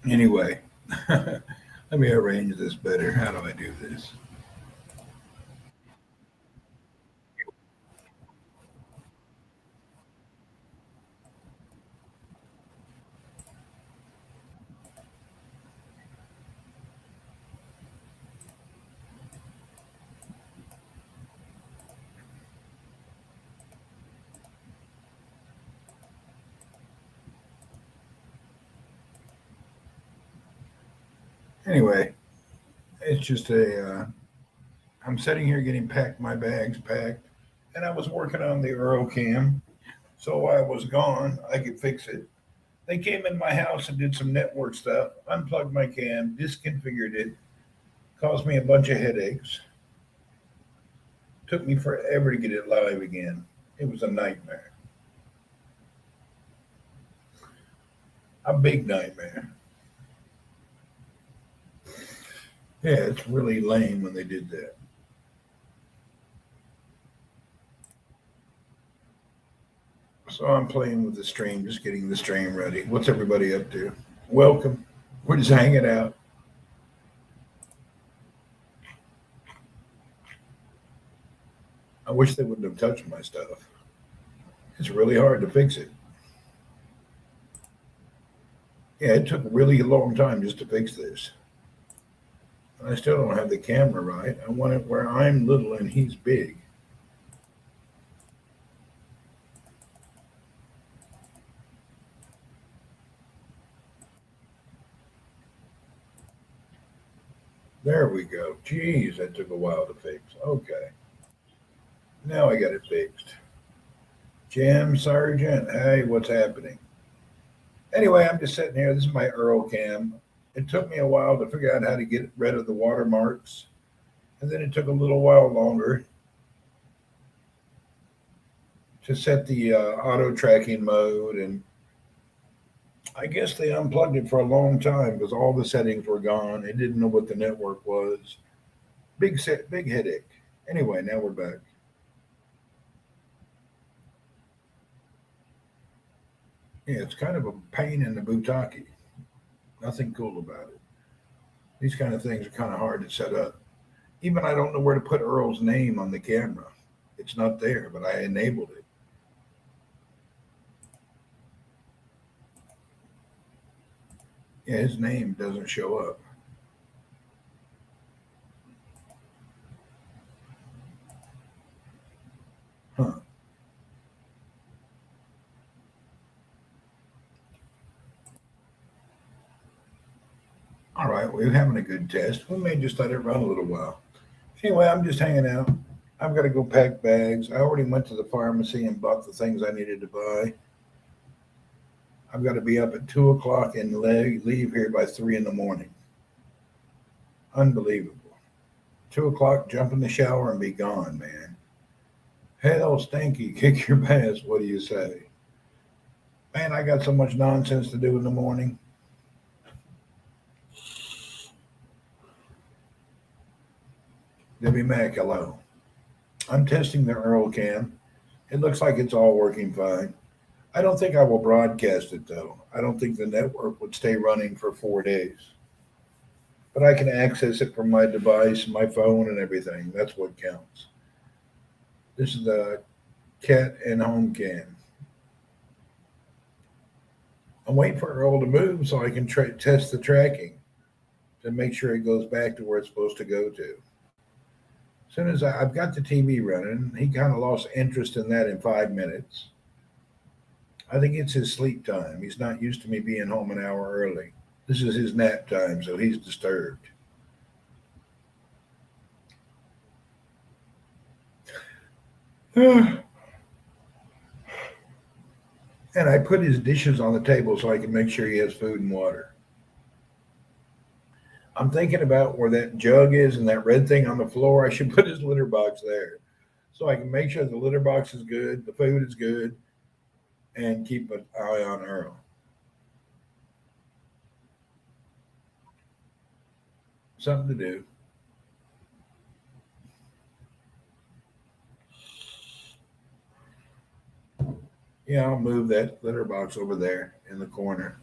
Anyway, let me arrange this better. How do I do this? Anyway, it's just I'm sitting here getting my bags packed, and I was working on the Earl cam. So while I was gone, I could fix it. They came in my house and did some network stuff, unplugged my cam, disconfigured it, caused me a bunch of headaches. Took me forever to get it live again. It was a nightmare. A big nightmare. Yeah, it's really lame when they did that. So I'm playing with the stream, just getting the stream ready. What's everybody up to? Welcome. We're just hanging out. I wish they wouldn't have touched my stuff. It's really hard to fix it. Yeah, it took a really long time just to fix this. I still don't have the camera right. I want it where I'm little and he's big. There we go. Jeez, that took a while to fix. Okay. Now I got it fixed. Jim Sergeant, hey, what's happening? Anyway, I'm just sitting here. This is my Earl cam. It took me a while to figure out how to get rid of the watermarks. And then it took a little while longer to set the auto tracking mode. And I guess they unplugged it for a long time because all the settings were gone. They didn't know what the network was. Big headache. Anyway, now we're back. Yeah, it's kind of a pain in the butaki. Nothing cool about it. These kind of things are kind of hard to set up. Even I don't know where to put Earl's name on the camera. It's not there, but I enabled it. Yeah, his name doesn't show up. Huh. All right, we're having a good test. We may just let it run a little while. Anyway, I'm just hanging out. I've got to go pack bags. I already went to the pharmacy and bought the things I needed to buy. I've got to be up at 2 o'clock and leave here by 3 in the morning. Unbelievable. 2 o'clock, jump in the shower and be gone, man. Hell, stinky, kick your ass. What do you say? Man, I got so much nonsense to do in the morning. Debbie Mac, hello. I'm testing the Earl cam. It looks like it's all working fine. I don't think I will broadcast it though. I don't think the network would stay running for 4 days. But I can access it from my device, my phone, and everything. That's what counts. This is the cat and home cam. I'm waiting for Earl to move so I can test the tracking to make sure it goes back to where it's supposed to go to. As soon as I've got the TV running, he kind of lost interest in that in 5 minutes. I think it's his sleep time. He's not used to me being home an hour early. This is his nap time, so he's disturbed. And I put his dishes on the table so I can make sure he has food and water. I'm thinking about where that jug is and that red thing on the floor. I should put his litter box there so I can make sure the litter box is good, the food is good, and keep an eye on Earl. Something to do. Yeah, I'll move that litter box over there in the corner.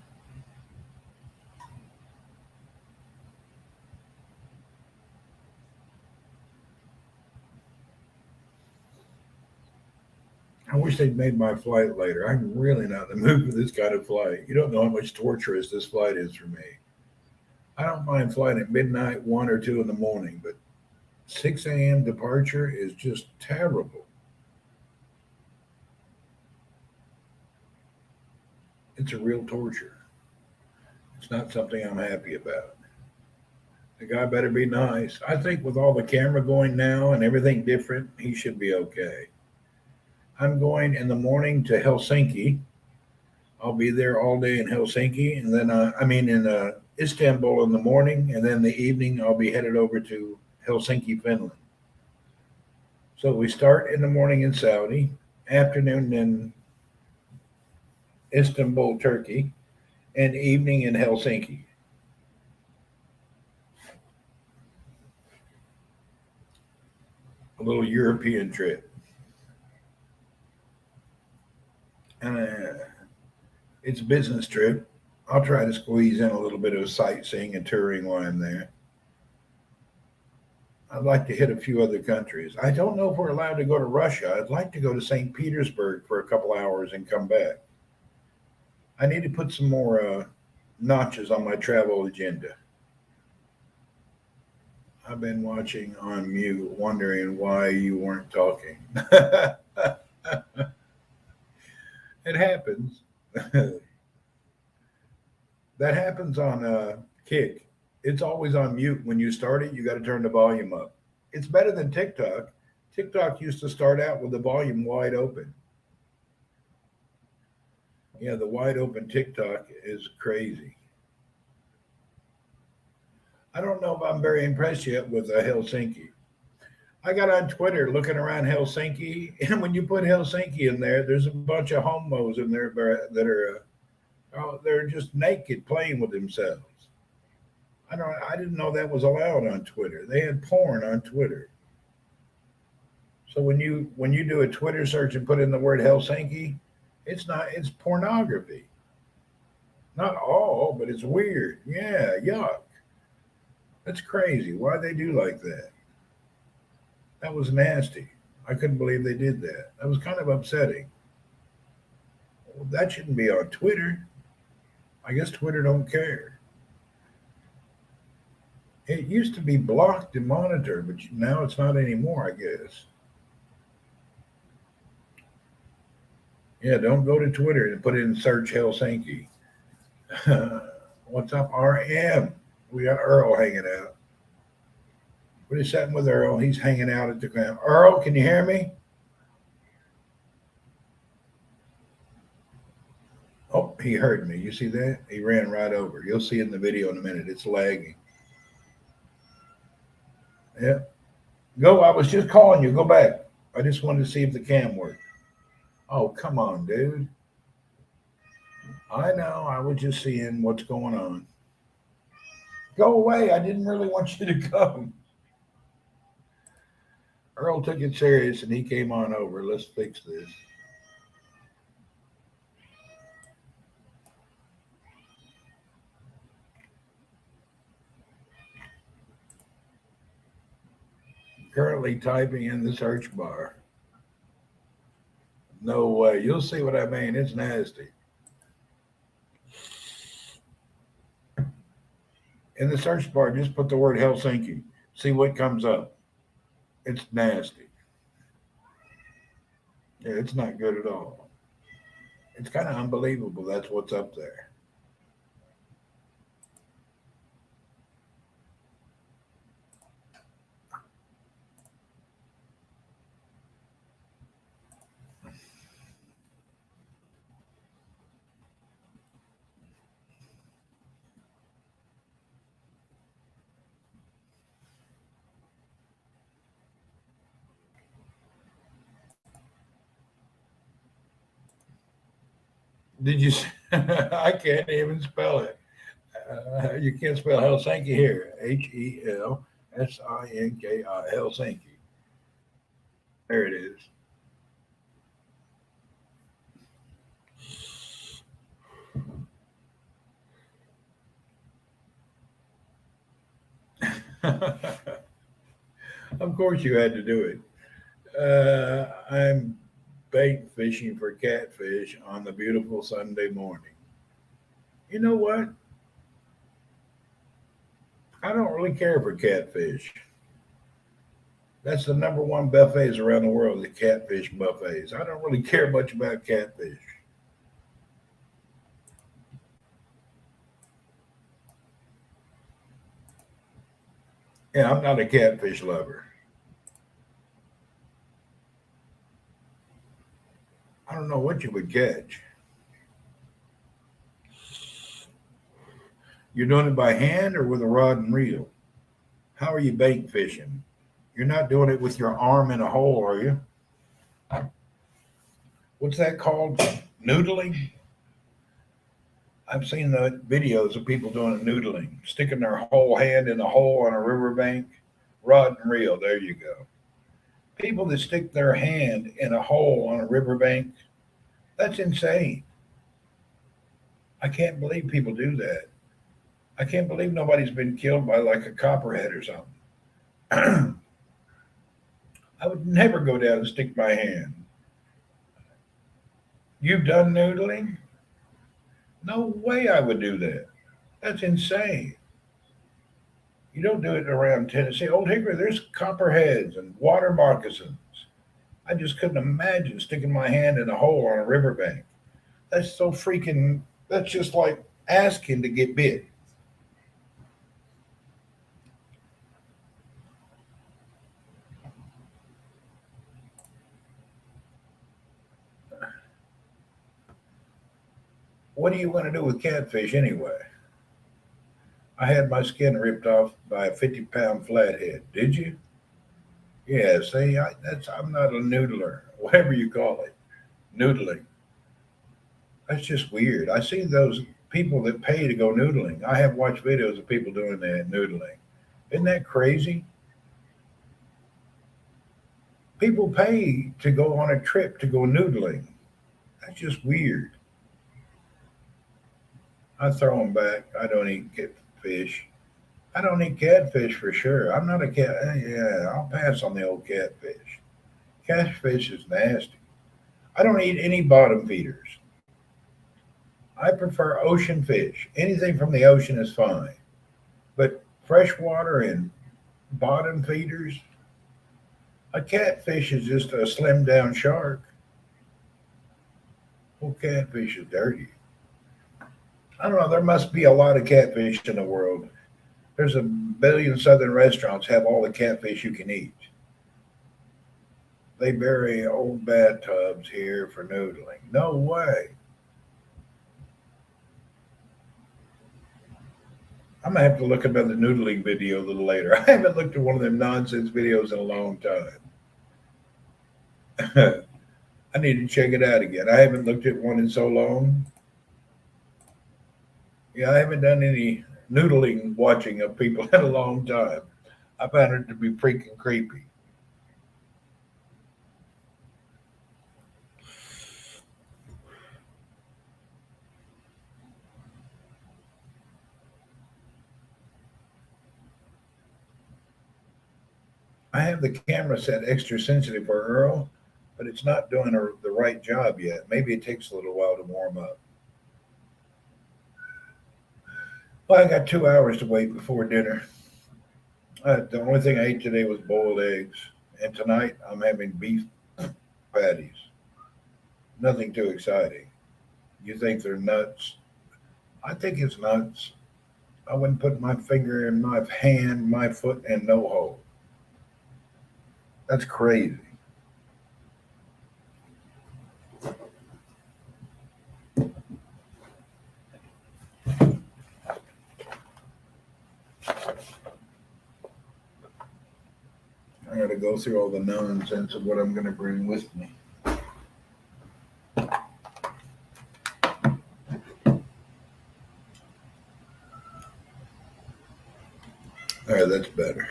I wish they'd made my flight later. I'm really not in the mood for this kind of flight. You don't know how much torturous this flight is for me. I don't mind flying at midnight, 1 or 2 in the morning, but 6 a.m. departure is just terrible. It's a real torture. It's not something I'm happy about. The guy better be nice. I think with all the camera going now and everything different, he should be okay. I'm going in the morning to Helsinki. I'll be there all day in Helsinki, and then in Istanbul in the morning, and then the evening I'll be headed over to Helsinki, Finland. So we start in the morning in Saudi, afternoon in Istanbul, Turkey, and evening in Helsinki. A little European trip, and it's a business trip. I'll try to squeeze in a little bit of sightseeing and touring while I'm there. I'd like to hit a few other countries. I don't know if we're allowed to go to Russia. I'd like to go to St. Petersburg for a couple hours and come back. I need to put some more notches on my travel agenda. I've been watching on mute, wondering why you weren't talking. It happens. That happens on Kick. It's always on mute when you start it. You got to turn the volume up. It's better than TikTok. TikTok used to start out with the volume wide open. Yeah, the wide open TikTok is crazy. I don't know if I'm very impressed yet with Helsinki. I got on Twitter looking around Helsinki, and when you put Helsinki in there, there's a bunch of homos in there that are they're just naked playing with themselves. I didn't know that was allowed on Twitter. They had porn on Twitter. So when you do a Twitter search and put in the word Helsinki, it's pornography. Not all, but it's weird. Yeah, yuck. That's crazy. Why they do like that? That was nasty. I couldn't believe they did that. That was kind of upsetting. Well, that shouldn't be on Twitter. I guess Twitter don't care. It used to be blocked and monitored, but now it's not anymore, I guess. Yeah, don't go to Twitter and put in search Helsinki. What's up, RM? We got Earl hanging out. What is happening with Earl? He's hanging out at the ground. Earl, can you hear me? Oh, he heard me. You see that? He ran right over. You'll see in the video in a minute. It's lagging. Yeah. Go. I was just calling you. Go back. I just wanted to see if the cam worked. Oh, come on, dude. I know. I was just seeing what's going on. Go away. I didn't really want you to come. Earl took it serious and he came on over. Let's fix this. Currently typing in the search bar. No way. You'll see what I mean. It's nasty. In the search bar, just put the word Helsinki. See what comes up. It's nasty. Yeah, it's not good at all. It's kind of unbelievable that's what's up there. Did you? I can't even spell it. You can't spell Helsinki here. Helsinki. Helsinki. There it is. Of course, you had to do it. I'm Bait fishing for catfish on the beautiful Sunday morning. You know what? I don't really care for catfish. That's the number one buffets around the world, the catfish buffets. I don't really care much about catfish. Yeah, I'm not a catfish lover. I don't know what you would catch. You're doing it by hand or with a rod and reel? How are you bait fishing? You're not doing it with your arm in a hole, are you? What's that called? Noodling? I've seen the videos of people doing noodling, sticking their whole hand in a hole on a riverbank. Rod and reel, there you go. People that stick their hand in a hole on a riverbank, that's insane. I can't believe people do that. I can't believe nobody's been killed by like a copperhead or something. I would never go down and stick my hand. You've done noodling? No way I would do that. That's insane. You don't do it around Tennessee. Old Hickory, there's copperheads and water moccasins. I just couldn't imagine sticking my hand in a hole on a riverbank. That's so freaking, that's just like asking to get bit. What do you want to do with catfish anyway? I had my skin ripped off by a 50-pound flathead. Did you? Yeah, see, I'm not a noodler, whatever you call it. Noodling. That's just weird. I see those people that pay to go noodling. I have watched videos of people doing that noodling. Isn't that crazy? People pay to go on a trip to go noodling. That's just weird. I throw them back. I don't eat fish. I don't eat catfish for sure. I'm not a cat. Yeah, I'll pass on the old catfish. Catfish is nasty. I don't eat any bottom feeders. I prefer ocean fish. Anything from the ocean is fine. But freshwater and bottom feeders, a catfish is just a slim down shark. Well, catfish is dirty. I don't know. There must be a lot of catfish in the world. There's a billion southern restaurants have all the catfish you can eat. They bury old bathtubs here for noodling. No way. I'm gonna have to look up at the noodling video a little later. I haven't looked at one of them nonsense videos in a long time. I need to check it out again. I haven't looked at one in so long. Yeah, I haven't done any noodling watching of people in a long time. I found it to be freaking creepy. I have the camera set extra sensitive for Earl, but it's not doing the right job yet. Maybe it takes a little while to warm up. Well, I got 2 hours to wait before dinner. The only thing I ate today was boiled eggs, and tonight I'm having beef patties. Nothing too exciting. You think they're nuts? I think it's nuts. I wouldn't put my finger in my hand, my foot, and no hole. That's crazy. I got to go through all the nonsense of what I'm going to bring with me. There, that's better.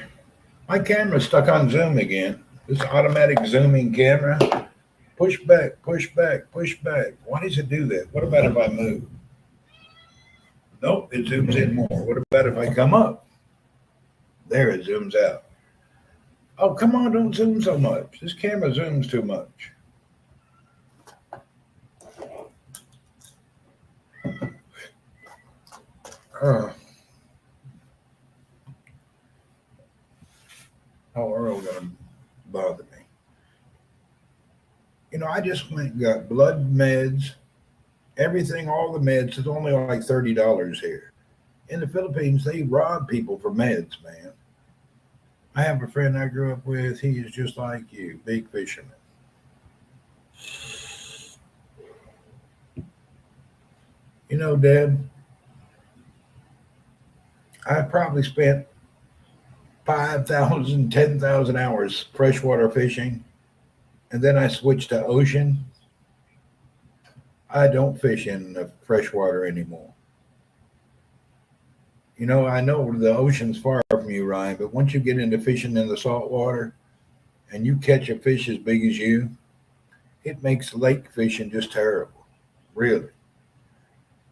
My camera's stuck on zoom again. This automatic zooming camera. Push back, push back, push back. Why does it do that? What about if I move? Nope, it zooms in more. What about if I come up? There, it zooms out. Oh, come on, don't zoom so much. This camera zooms too much. Uh, how Earl gonna bother me? I just went and got blood meds, everything, all the meds. It's only like $30 here. In the Philippines, they rob people for meds, man. I have a friend I grew up with. He is just like you, big fisherman. Dad, I probably spent 5,000, 10,000 hours freshwater fishing, and then I switched to ocean. I don't fish in the freshwater anymore. I know the ocean's far from you, Ryan, but once you get into fishing in the salt water and you catch a fish as big as you, it makes lake fishing just terrible. Really.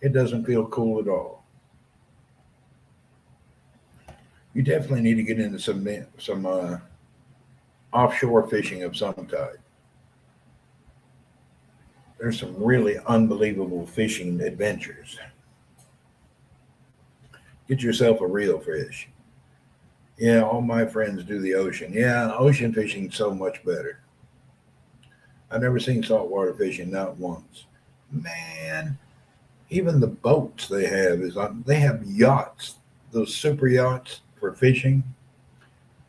It doesn't feel cool at all. You definitely need to get into some offshore fishing of some type. There's some really unbelievable fishing adventures. Get yourself a real fish. Yeah, all my friends do the ocean. Yeah, ocean fishing's so much better. I've never seen saltwater fishing, not once. Man, even the boats they have yachts, those super yachts for fishing.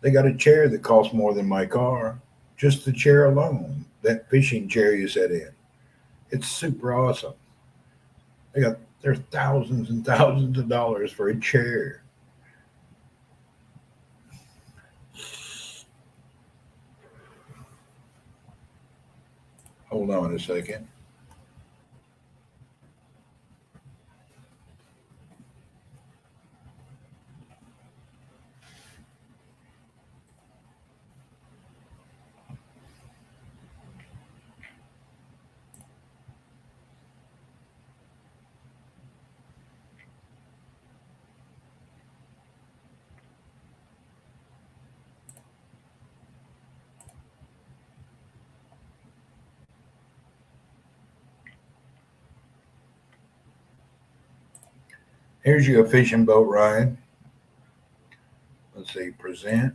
They got a chair that costs more than my car. Just the chair alone, that fishing chair you sit in. It's super awesome. There's thousands and thousands of dollars for a chair. Hold on a second. Here's your fishing boat, Ryan. Let's see, present.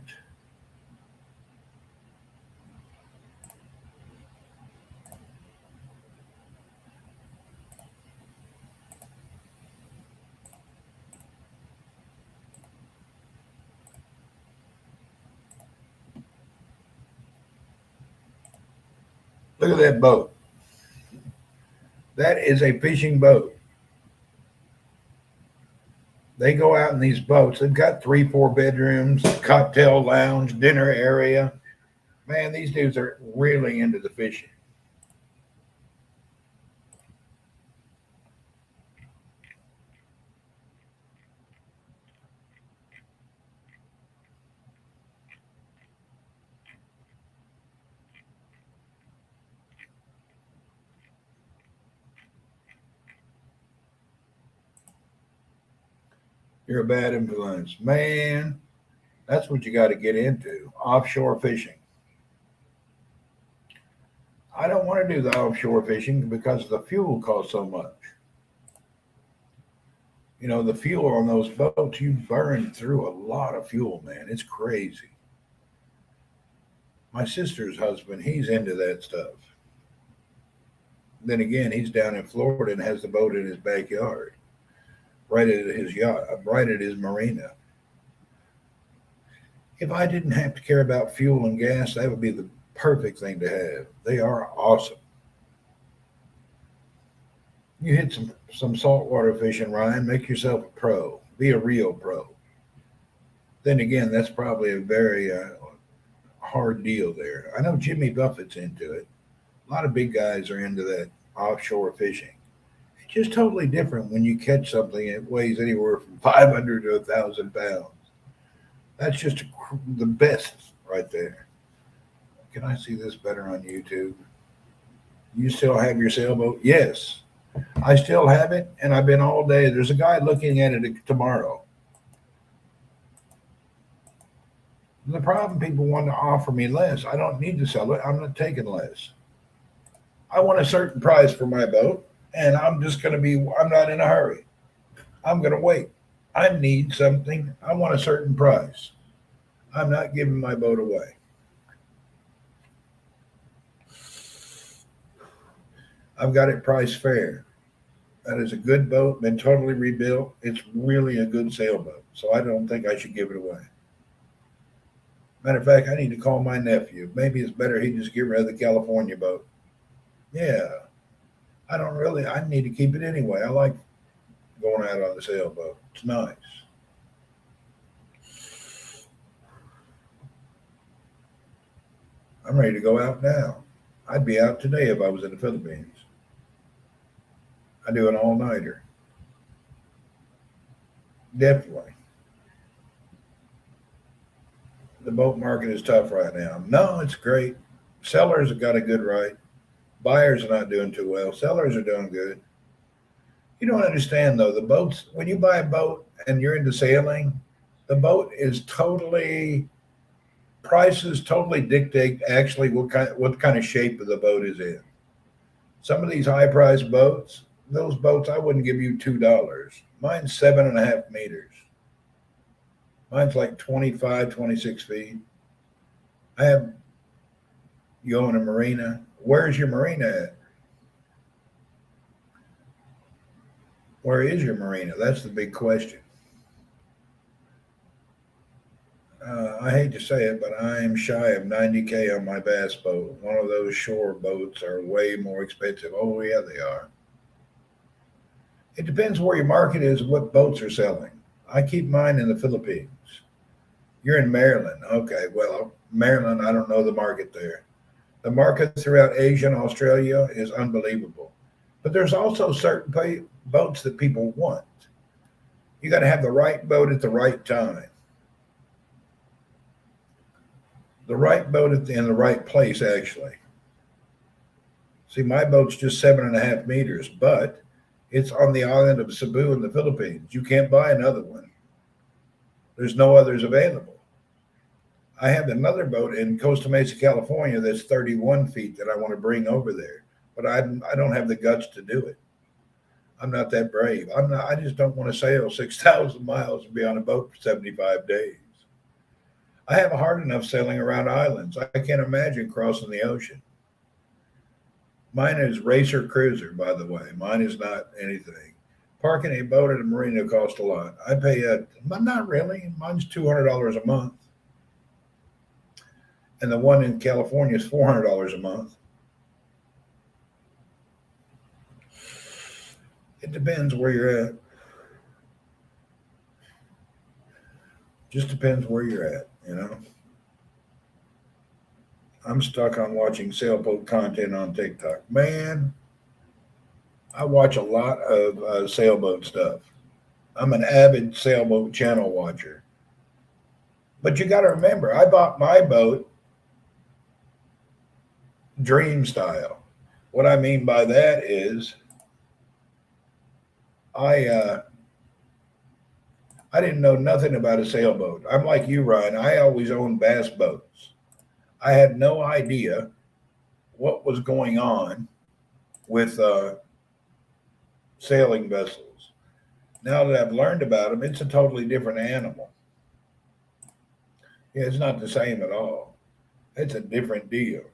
Look at that boat. That is a fishing boat. They go out in these boats. They've got three, four bedrooms, cocktail lounge, dinner area. Man, these dudes are really into the fishing. You're a bad influence. Man, that's what you got to get into offshore fishing. I don't want to do the offshore fishing because the fuel costs so much. The fuel on those boats, you burn through a lot of fuel, man. It's crazy. My sister's husband, he's into that stuff. Then again, he's down in Florida and has the boat in his backyard, right at his yacht, right at his marina. If I didn't have to care about fuel and gas, that would be the perfect thing to have. They are awesome. You hit some saltwater fishing, Ryan. Make yourself a pro. Be a real pro. Then again, that's probably a very hard deal there. I know Jimmy Buffett's into it. A lot of big guys are into that offshore fishing. It's just totally different when you catch something that weighs anywhere from 500 to 1,000 pounds. That's just the best right there. Can I see this better on YouTube? You still have your sailboat? Yes, I still have it, and I've been all day. There's a guy looking at it tomorrow. The problem, people want to offer me less. I don't need to sell it. I'm not taking less. I want a certain price for my boat, and I'm just going to be, I'm not in a hurry. I'm going to wait. I need something. I want a certain price. I'm not giving my boat away. I've got it priced fair. That is a good boat, been totally rebuilt. It's really a good sailboat. So I don't think I should give it away. Matter of fact, I need to call my nephew. Maybe it's better he just get rid of the California boat. Yeah, I don't really, I need to keep it anyway. I like going out on the sailboat. It's nice. I'm ready to go out now. I'd be out today if I was in the Philippines. I do an all nighter. Definitely. The boat market is tough right now. No, it's great. Sellers have got a good rate. Buyers are not doing too well. Sellers are doing good. You don't understand though. The boats, when you buy a boat and you're into sailing, the boat is totally prices totally dictate actually what kind of shape of the boat is in. Some of these high priced boats, those boats I wouldn't give you $2. Mine's 7.5 meters. Mine's like 25, 26 feet. I have you own a marina. Where's your marina at? Where is your marina? That's the big question. I hate to say it, but I am shy of 90K on my bass boat. One of those shore boats are way more expensive. Oh, yeah, they are. It depends where your market is, what boats are selling. I keep mine in the Philippines. You're in Maryland. Okay, well, Maryland, I don't know the market there. The market throughout Asia and Australia is unbelievable. But there's also certain boats that people want. You got to have the right boat at the right time. The right boat in the right place, actually. See, my boat's just 7.5 meters, but it's on the island of Cebu in the Philippines. You can't buy another one. There's no others available. I have another boat in Costa Mesa, California that's 31 feet that I want to bring over there, but I don't have the guts to do it. I'm not that brave. I just don't want to sail 6,000 miles and be on a boat for 75 days. I have a hard enough sailing around islands. I can't imagine crossing the ocean. Mine is racer cruiser, by the way. Mine is not anything. Parking a boat at a marina costs a lot. I pay but not really. Mine's $200 a month, and the one in California is $400 a month. It depends where you're at. Just depends where you're at. I'm stuck on watching sailboat content on TikTok. Man, I watch a lot of sailboat stuff. I'm an avid sailboat channel watcher. But you got to remember, I bought my boat dream style. What I mean by that is I I didn't know nothing about a sailboat. I'm like you, Ryan. I always owned bass boats. I had no idea what was going on with sailing vessels. Now that I've learned about them, it's a totally different animal. Yeah, it's not the same at all. It's a different deal.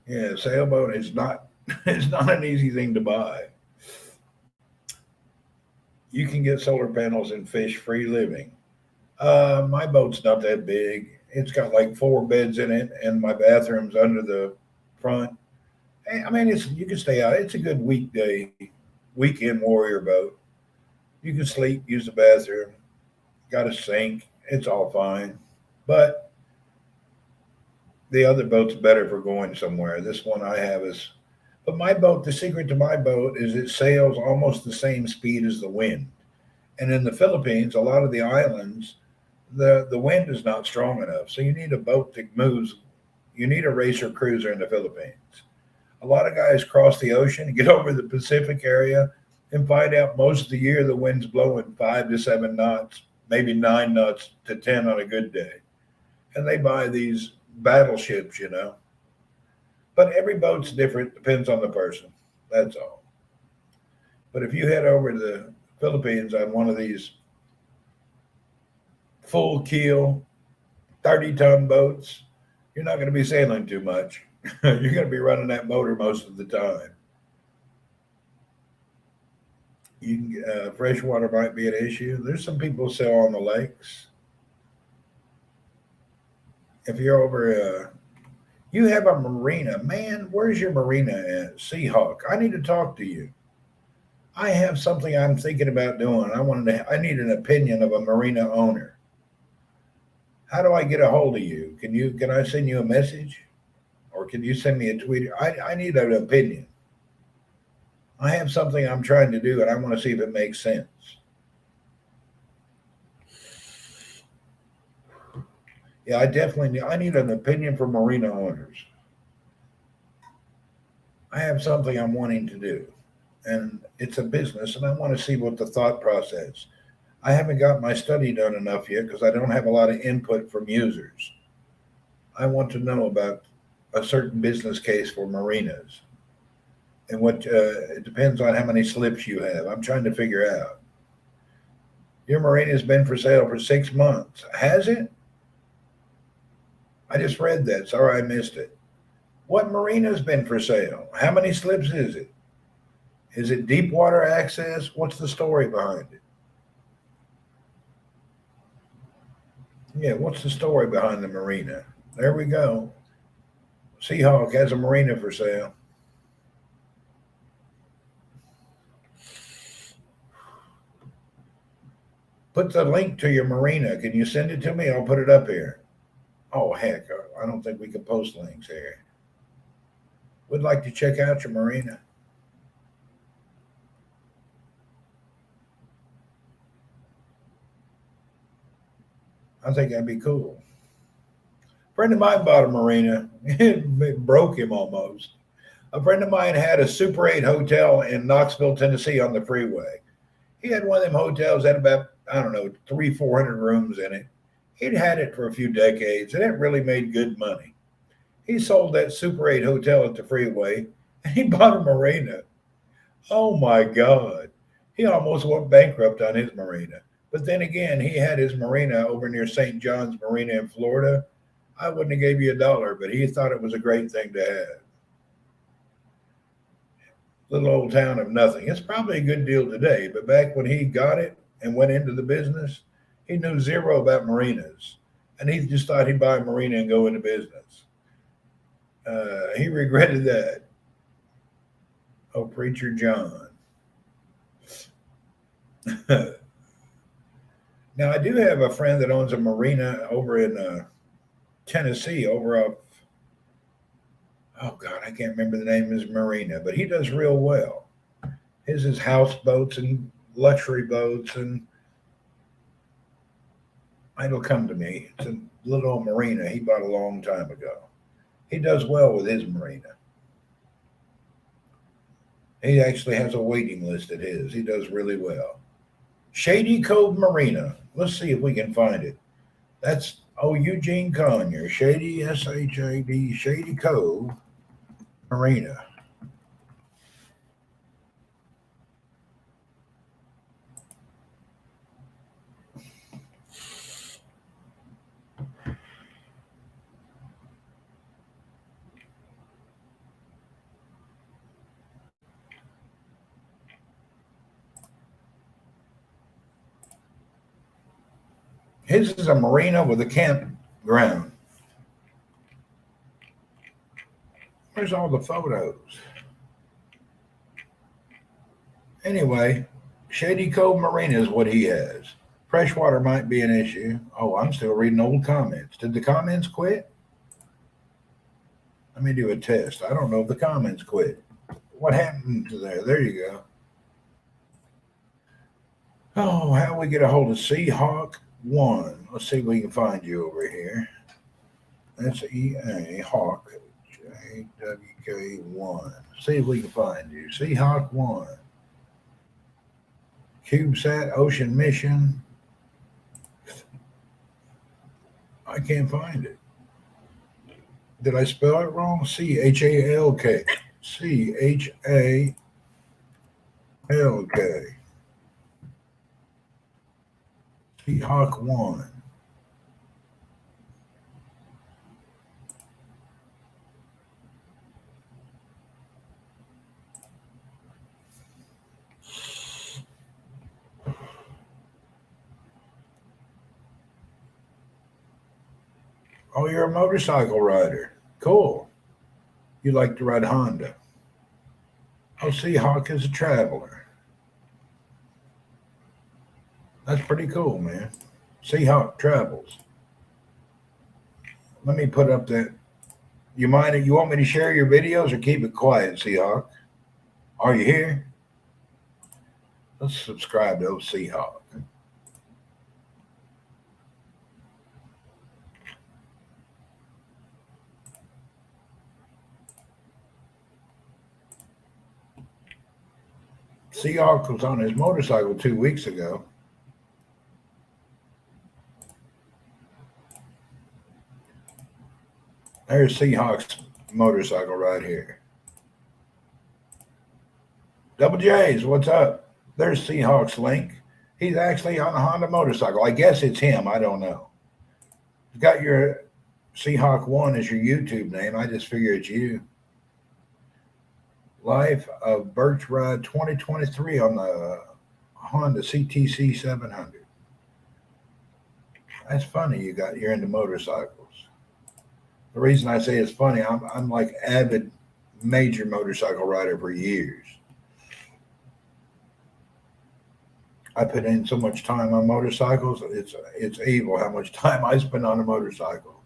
Yeah, sailboat is not it's not an easy thing to buy. You can get solar panels and fish free living. My boat's not that big. It's got like 4 beds in it, and my bathroom's under the front. I mean, it's you can stay out. It's a good weekday, weekend warrior boat. You can sleep, use the bathroom, got a sink. It's all fine. But the other boat's better for going somewhere. This one I have is, but my boat, the secret to my boat is it sails almost the same speed as the wind. And in the Philippines, a lot of the islands, the wind is not strong enough. So you need a boat that moves. You need a racer cruiser in the Philippines. A lot of guys cross the ocean, get over the Pacific area, and find out most of the year the wind's blowing 5 to 7 knots, maybe 9 knots to 10 on a good day. And they buy these battleships. But every boat's different, depends on the person. That's all. But if you head over to the Philippines on one of these full keel 30-ton boats, you're not going to be sailing too much. You're going to be running that motor most of the time. Freshwater might be an issue. There's some people sail on the lakes. If you're over, you have a marina, man. Where's your marina at? Seahawk. I need to talk to you. I have something I'm thinking about doing. I need an opinion of a marina owner. How do I get a hold of you? Can I send you a message? Or can you send me a tweet? I need an opinion. I have something I'm trying to do and I want to see if it makes sense. Yeah, I need an opinion from marina owners. I have something I'm wanting to do and it's a business and I want to see what the thought process. I haven't got my study done enough yet because I don't have a lot of input from users. I want to know about a certain business case for marinas and what it depends on how many slips you have. I'm trying to figure out. Your marina has been for sale for 6 months. Has it? I just read that. Sorry, I missed it. What marina's been for sale? How many slips is it? Is it deep water access? What's the story behind it? Yeah, what's the story behind the marina? There we go. Seahawk has a marina for sale. Put the link to your marina. Can you send it to me? I'll put it up here. Oh, heck. I don't think we can post links here. Would like to check out your marina. I think that'd be cool. A friend of mine bought a marina. It broke him almost. A friend of mine had a Super 8 hotel in Knoxville, Tennessee on the freeway. He had one of them hotels that had about, I don't know, 400 rooms in it. He'd had it for a few decades and it really made good money. He sold that Super 8 hotel at the freeway and he bought a marina. Oh my God. He almost went bankrupt on his marina. But then again, he had his marina over near St. John's Marina in Florida. I wouldn't have gave you a dollar, but he thought it was a great thing to have. Little old town of nothing. It's probably a good deal today, but back when he got it and went into the business, he knew zero about marinas. And he just thought he'd buy a marina and go into business. He regretted that. Oh, Preacher John. Now, I do have a friend that owns a marina over in Tennessee, over off, oh God, I can't remember the name of his marina, but he does real well. His is houseboats and luxury boats, and it'll come to me. It's a little old marina he bought a long time ago. He does well with his marina. He actually has a waiting list at his. He does really well. Shady Cove Marina. Let's see if we can find it. That's Eugene Conyer, Shady SHAD, Shady Cove Marina. His is a marina with a campground. Where's all the photos? Anyway, Shady Cove Marina is what he has. Freshwater might be an issue. Oh, I'm still reading old comments. Did the comments quit? Let me do a test. I don't know if the comments quit. What happened to there? There you go. Oh, how we get a hold of Seahawk One? Let's see if we can find you over here. That's EA Hawk JWK1. See if we can find you. Seahawk One. CubeSat Ocean Mission. I can't find it. Did I spell it wrong? Chalk. Chalk. Seahawk 1. Oh, you're a motorcycle rider. Cool. You like to ride Honda. Oh, Seahawk is a traveler. That's pretty cool, man. Seahawk travels. Let me put up that. You mind? You want me to share your videos or keep it quiet, Seahawk? Are you here? Let's subscribe to Seahawk. Seahawk was on his motorcycle 2 weeks ago. There's Seahawk's motorcycle right here. Double J's, what's up? There's Seahawk's link. He's actually on a Honda motorcycle. I guess it's him. I don't know. You've got your Seahawk 1 as your YouTube name. I just figure it's you. Life of Birch Ride 2023 on the Honda CTC 700. That's funny. You're into motorcycles. The reason I say it's funny, I'm like avid major motorcycle rider for years. I put in so much time on motorcycles. It's evil how much time I spend on a motorcycle.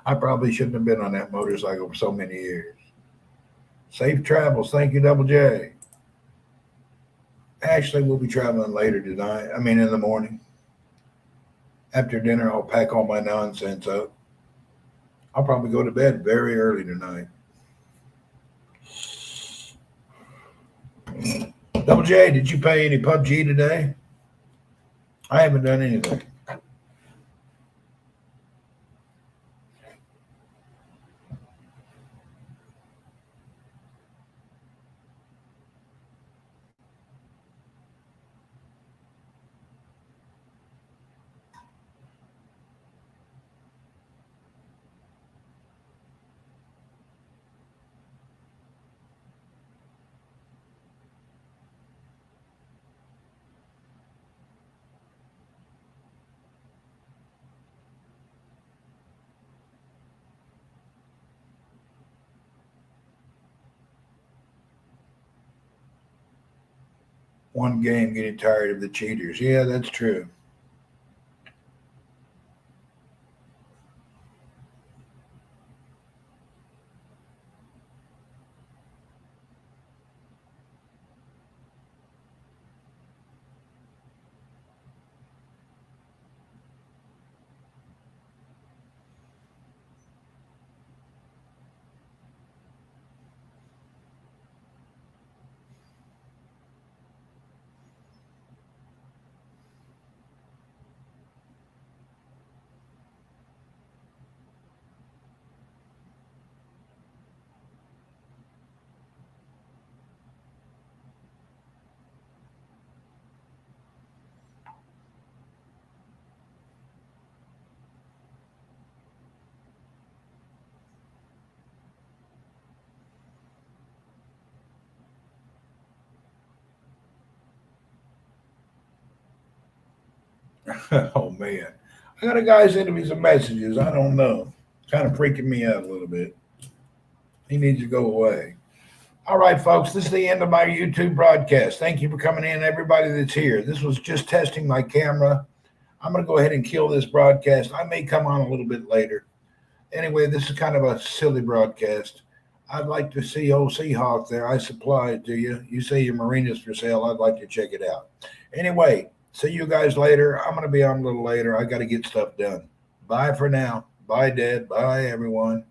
I probably shouldn't have been on that motorcycle for so many years. Safe travels. Thank you, Double J. Actually, we'll be traveling later tonight. I mean, in the morning. After dinner, I'll pack all my nonsense up. I'll probably go to bed very early tonight. Double J, did you play any PUBG today? I haven't done anything. One game getting tired of the cheaters. Yeah, that's true. Oh man, I got a guy sending me some messages. I don't know, kind of freaking me out a little bit. He needs to go away. All right, folks, this is the end of my YouTube broadcast. Thank you for coming in, everybody that's here. This was just testing my camera. I'm going to go ahead and kill this broadcast. I may come on a little bit later. Anyway, this is kind of a silly broadcast. I'd like to see old Seahawk there. I supply it to you. You say your marina's for sale. I'd like to check it out. Anyway, see you guys later. I'm going to be on a little later. I got to get stuff done. Bye for now. Bye, Dad. Bye, everyone.